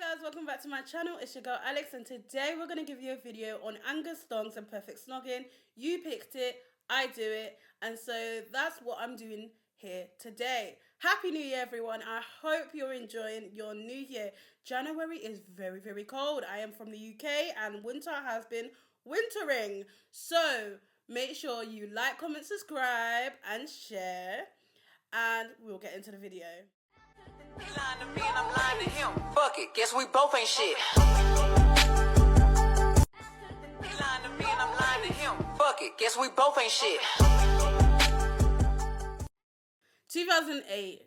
guys, welcome back to my channel. It's your girl Alex, and today we're going to give you a video on Angus, Thongs and Perfect Snogging. You picked it, I do it, and so that's what I'm doing here today. Happy New Year, everyone. I hope you're enjoying your new year. January is very, very cold. I am from the UK and winter has been wintering. So make sure you like, comment, subscribe and share, and we'll get into the video. He lying to me and I'm lying to him. Fuck it, guess we both ain't shit. He lying to me and I'm lying to him. Fuck it, guess we both ain't shit. 2008,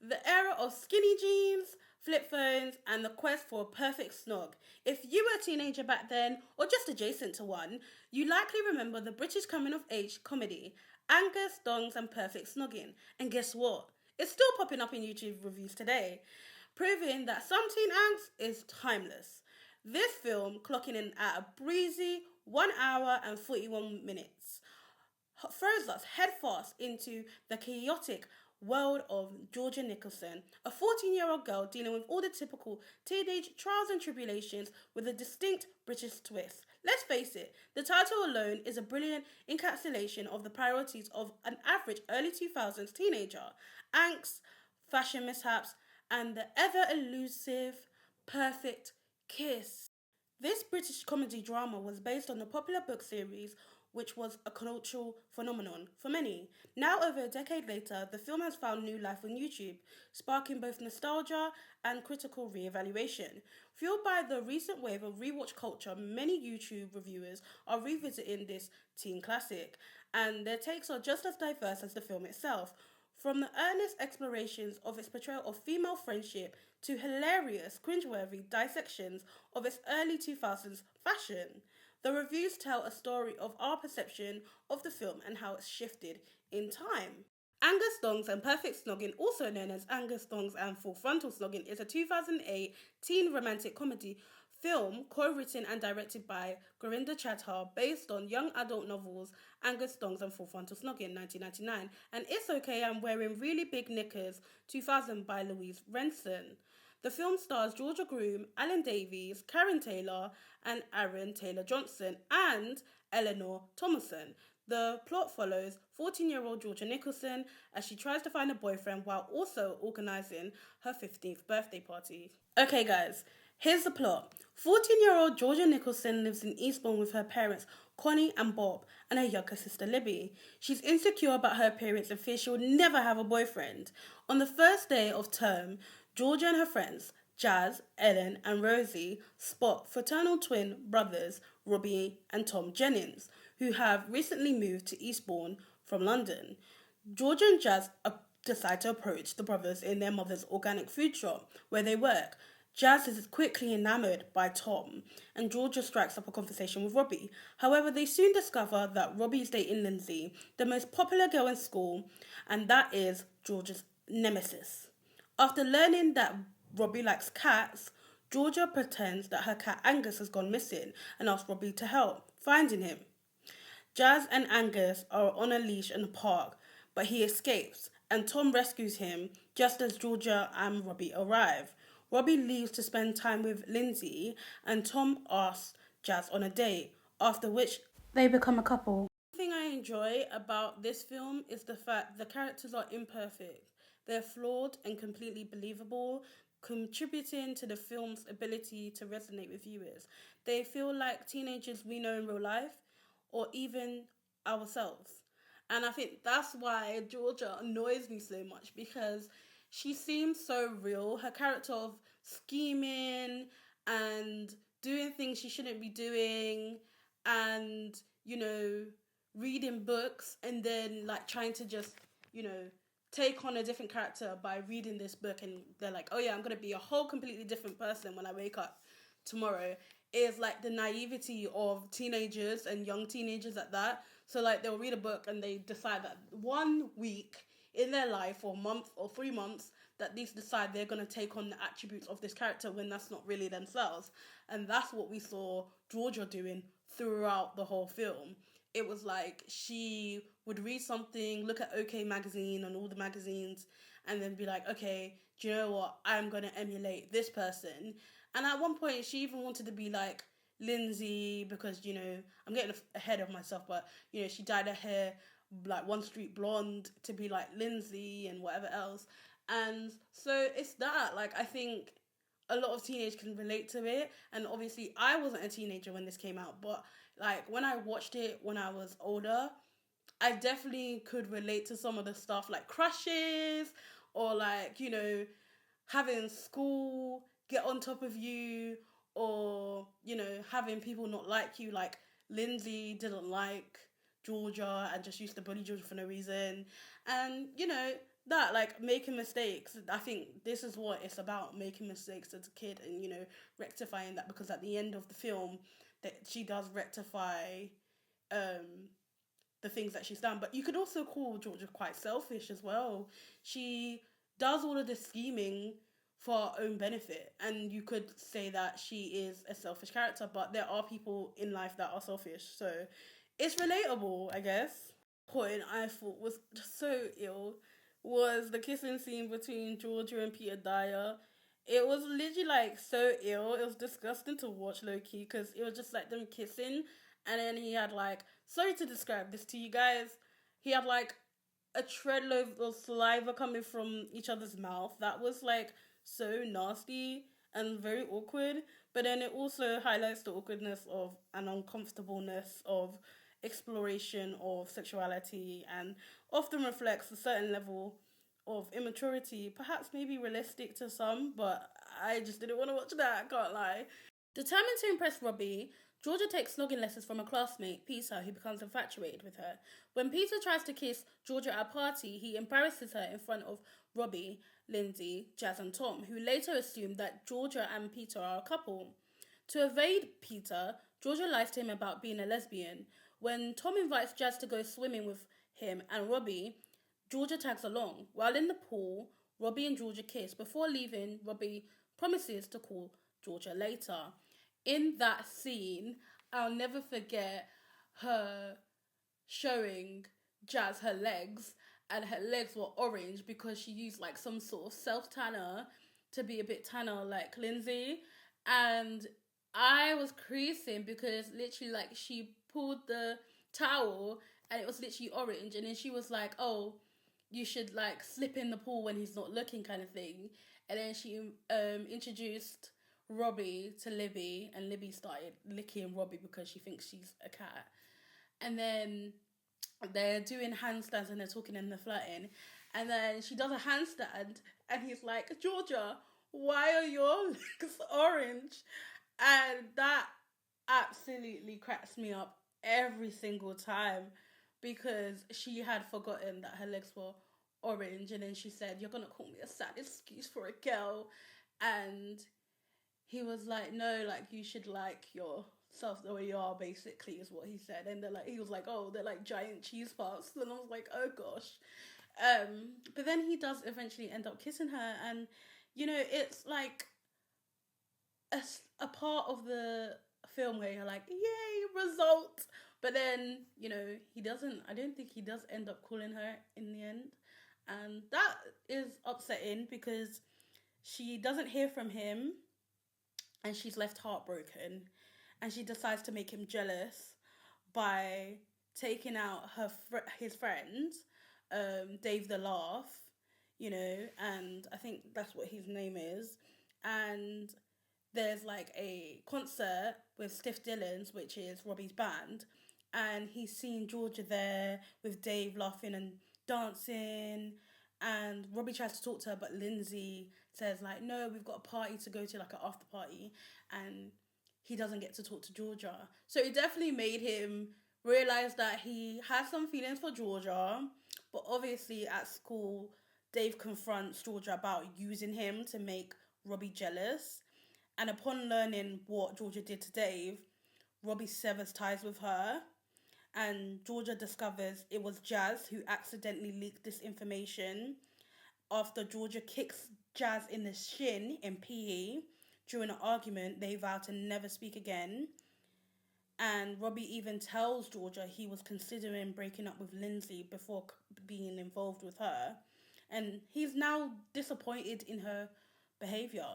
the era of skinny jeans, flip phones, and the quest for a perfect snog. If you were a teenager back then, or just adjacent to one, you likely remember the British coming-of-age comedy, Angus, Thongs and Perfect Snogging. And guess what? It's still popping up in YouTube reviews today, proving that some teen angst is timeless. This film clocking in at a breezy 1 hour and 41 minutes throws us headfirst into the chaotic world of Georgia Nicholson, a 14-year-old girl dealing with all the typical teenage trials and tribulations with a distinct British twist. Let's face it, the title alone is a brilliant encapsulation of the priorities of an average early 2000s teenager: angst, fashion mishaps, and the ever-elusive perfect kiss. This British comedy drama was based on the popular book series, which was a cultural phenomenon for many. Now, over a decade later, the film has found new life on YouTube, sparking both nostalgia and critical re-evaluation. Fueled by the recent wave of rewatch culture, many YouTube reviewers are revisiting this teen classic, and their takes are just as diverse as the film itself. From the earnest explorations of its portrayal of female friendship to hilarious, cringeworthy dissections of its early 2000s fashion, the reviews tell a story of our perception of the film and how it's shifted in time. Angus, Thongs and Perfect Snogging, also known as Angus, Thongs and Full Frontal Snogging, is a 2008 teen romantic comedy film co-written and directed by Gurinder Chadha, based on young adult novels Angus, Thongs and Full Frontal Snogging 1999 and It's Okay I'm Wearing Really Big Knickers 2000 by Louise Renson. The film stars Georgia Groom, Alan Davies, Karen Taylor and Aaron Taylor-Johnson and Eleanor Thomason. The plot follows 14-year-old Georgia Nicholson as she tries to find a boyfriend while also organising her 15th birthday party. Okay guys, here's the plot. 14-year-old Georgia Nicholson lives in Eastbourne with her parents Connie and Bob and her younger sister Libby. She's insecure about her appearance and fears she'll never have a boyfriend. On the first day of term, Georgia and her friends, Jazz, Ellen and Rosie, spot fraternal twin brothers Robbie and Tom Jennings, who have recently moved to Eastbourne from London. Georgia and Jazz decide to approach the brothers in their mother's organic food shop where they work. Jazz is quickly enamoured by Tom, and Georgia strikes up a conversation with Robbie. However, they soon discover that Robbie is dating Lindsay, the most popular girl in school, and that is Georgia's nemesis. After learning that Robbie likes cats, Georgia pretends that her cat Angus has gone missing and asks Robbie to help finding him. Jazz and Angus are on a leash in the park, but he escapes, and Tom rescues him just as Georgia and Robbie arrive. Robbie leaves to spend time with Lindsay, and Tom asks Jazz on a date, after which they become a couple. One thing I enjoy about this film is the fact the characters are imperfect. They're flawed and completely believable, contributing to the film's ability to resonate with viewers. They feel like teenagers we know in real life, or even ourselves. And I think that's why Georgia annoys me so much, because she seems so real. Her character of scheming and doing things she shouldn't be doing, and, reading books and then trying to just, take on a different character by reading this book, and they're like, oh yeah, I'm going to be a whole completely different person when I wake up tomorrow, is the naivety of teenagers and young teenagers at that. So they'll read a book and they decide that 1 week in their life, or month or 3 months, that these decide they're going to take on the attributes of this character when that's not really themselves. And that's what we saw Georgia doing throughout the whole film. It was she would read something, look at OK Magazine and all the magazines, and then be like, okay, do you know what? I'm going to emulate this person. And at one point, she even wanted to be like Lindsay because, you know, I'm getting ahead of myself, but, you know, she dyed her hair like One Street Blonde to be like Lindsay and whatever else. And so it's that. Like, I think a lot of teenagers can relate to it. And obviously, I wasn't a teenager when this came out, but like when I watched it when I was older, I definitely could relate to some of the stuff like crushes or like, you know, having school get on top of you or, you know, having people not like you. Like Lindsay didn't like Georgia and just used to bully Georgia for no reason. And, you know, that like making mistakes. I think this is what it's about, making mistakes as a kid and, you know, rectifying that, because at the end of the film that she does rectify um the things that she's done. But you could also call Georgia quite selfish as well. She does all of the scheming for her own benefit, and you could say that she is a selfish character, but there are people in life that are selfish, so it's relatable, I guess. Point I thought was just so ill was the kissing scene between Georgia and Peter Dyer. It was literally like so ill. It was disgusting to watch, low key, because it was just like them kissing, and then he had like, sorry to describe this to you guys, he had like a tread loaf of saliva coming from each other's mouth. That was like so nasty and very awkward. But then it also highlights the awkwardness of and uncomfortableness of exploration of sexuality, and often reflects a certain level of immaturity, perhaps maybe realistic to some, but I just didn't want to watch that, I can't lie. Determined to impress Robbie, Georgia takes snogging lessons from a classmate, Peter, who becomes infatuated with her. When Peter tries to kiss Georgia at a party, he embarrasses her in front of Robbie, Lindsay, Jazz and Tom, who later assume that Georgia and Peter are a couple. To evade Peter, Georgia lies to him about being a lesbian. When Tom invites Jazz to go swimming with him and Robbie, Georgia tags along. While in the pool, Robbie and Georgia kiss. Before leaving, Robbie promises to call Georgia later. In that scene, I'll never forget her showing Jazz her legs, and her legs were orange because she used like some sort of self tanner to be a bit tanner like Lindsay. And I was creasing because literally like she pulled the towel and it was literally orange, and then she was like, oh, you should like slip in the pool when he's not looking, kind of thing. And then she introduced Robbie to Libby, and Libby started licking Robbie because she thinks she's a cat. And then they're doing handstands and they're talking and they're flirting. And then she does a handstand and he's like, Georgia, why are your legs orange? And that absolutely cracks me up every single time, because she had forgotten that her legs were orange, and then she said, you're gonna call me a sad excuse for a girl. And he was like, no, like you should like yourself the way you are, basically, is what he said. And he was like, oh, they're like giant cheese puffs. And I was like, oh gosh. But then he does eventually end up kissing her, and you know, it's like a part of the film where you're like, yay, result. But then, you know, I don't think he does end up calling her in the end. And that is upsetting because she doesn't hear from him and she's left heartbroken. And she decides to make him jealous by taking out his friend, Dave the Laugh, you know, and I think that's what his name is. And there's like a concert with Stiff Dillons, which is Robbie's band, and he's seen Georgia there with Dave laughing and dancing, and Robbie tries to talk to her, but Lindsay says like, no, we've got a party to go to, like an after party, and he doesn't get to talk to Georgia. So it definitely made him realize that he has some feelings for Georgia, but obviously at school, Dave confronts Georgia about using him to make Robbie jealous. And upon learning what Georgia did to Dave, Robbie severs ties with her. And Georgia discovers it was Jazz who accidentally leaked this information after Georgia kicks Jazz in the shin in PE. During an argument, they vow to never speak again. And Robbie even tells Georgia he was considering breaking up with Lindsay before being involved with her. and he's now disappointed in her behaviour.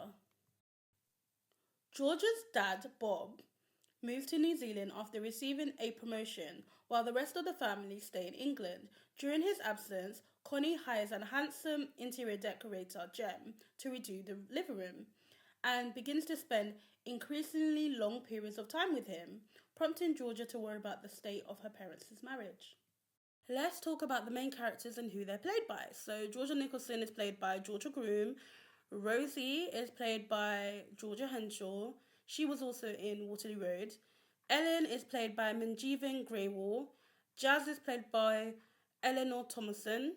Georgia's dad, Bob, moved to New Zealand after receiving a promotion, while the rest of the family stay in England. During his absence, Connie hires a handsome interior decorator, Jem, to redo the living room and begins to spend increasingly long periods of time with him, prompting Georgia to worry about the state of her parents' marriage. Let's talk about the main characters and who they're played by. So, Georgia Nicholson is played by Georgia Groom. Rosie is played by Georgia Henshaw. She was also in Waterloo Road. Ellen is played by Manjeevan Graywall. Jazz is played by Eleanor Thomason.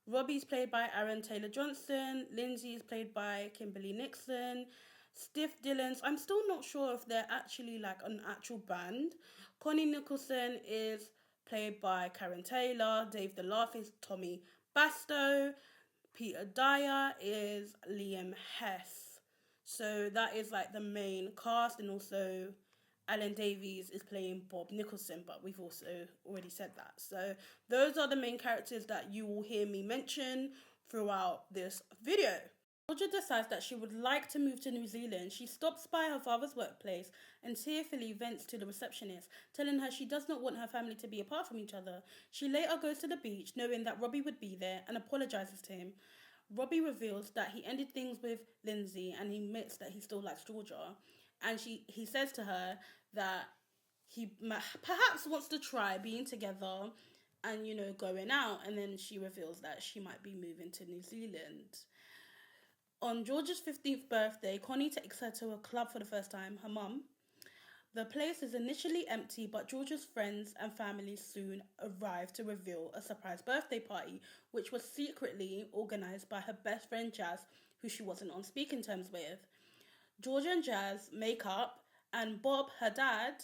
Robbie is played by Aaron Taylor Johnson. Lindsay is played by Kimberly Nixon. Stiff Dillons, I'm still not sure if they're actually like an actual band. Connie Nicholson is played by Karen Taylor. Dave the Laugh is Tommy Bastow. Peter Dyer is Liam Hess. So that is like the main cast, and also Alan Davies is playing Bob Nicholson, but we've also already said that. So those are the main characters that you will hear me mention throughout this video. Georgia decides that she would like to move to New Zealand. She stops by her father's workplace and tearfully vents to the receptionist, telling her she does not want her family to be apart from each other. She later goes to the beach, knowing that Robbie would be there, and apologizes to him. Robbie reveals that he ended things with Lindsay, and he admits that he still likes Georgia. And he says to her that he perhaps wants to try being together and, going out. And then she reveals that she might be moving to New Zealand. On Georgia's 15th birthday, Connie takes her to a club for the first time, her mum. The place is initially empty, but Georgia's friends and family soon arrive to reveal a surprise birthday party, which was secretly organised by her best friend Jazz, who she wasn't on speaking terms with. Georgia and Jazz make up, and Bob, her dad,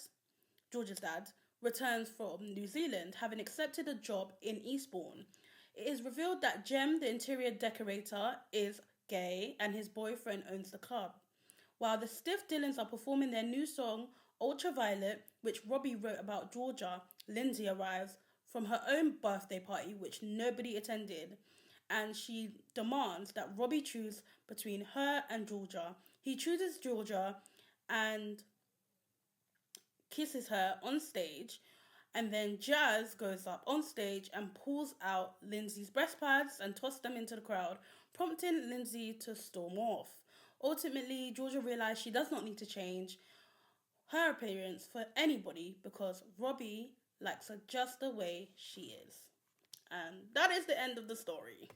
Georgia's dad, returns from New Zealand, having accepted a job in Eastbourne. It is revealed that Jem, the interior decorator, is gay, and his boyfriend owns the club. While the Stiff Dillons are performing their new song, Ultraviolet, which Robbie wrote about Georgia, Lindsay arrives from her own birthday party, which nobody attended, and she demands that Robbie choose between her and Georgia. He chooses Georgia and kisses her on stage, and then Jazz goes up on stage and pulls out Lindsay's breast pads and tosses them into the crowd, prompting Lindsay to storm off. Ultimately, Georgia realized she does not need to change her appearance for anybody because Robbie likes her just the way she is. And that is the end of the story.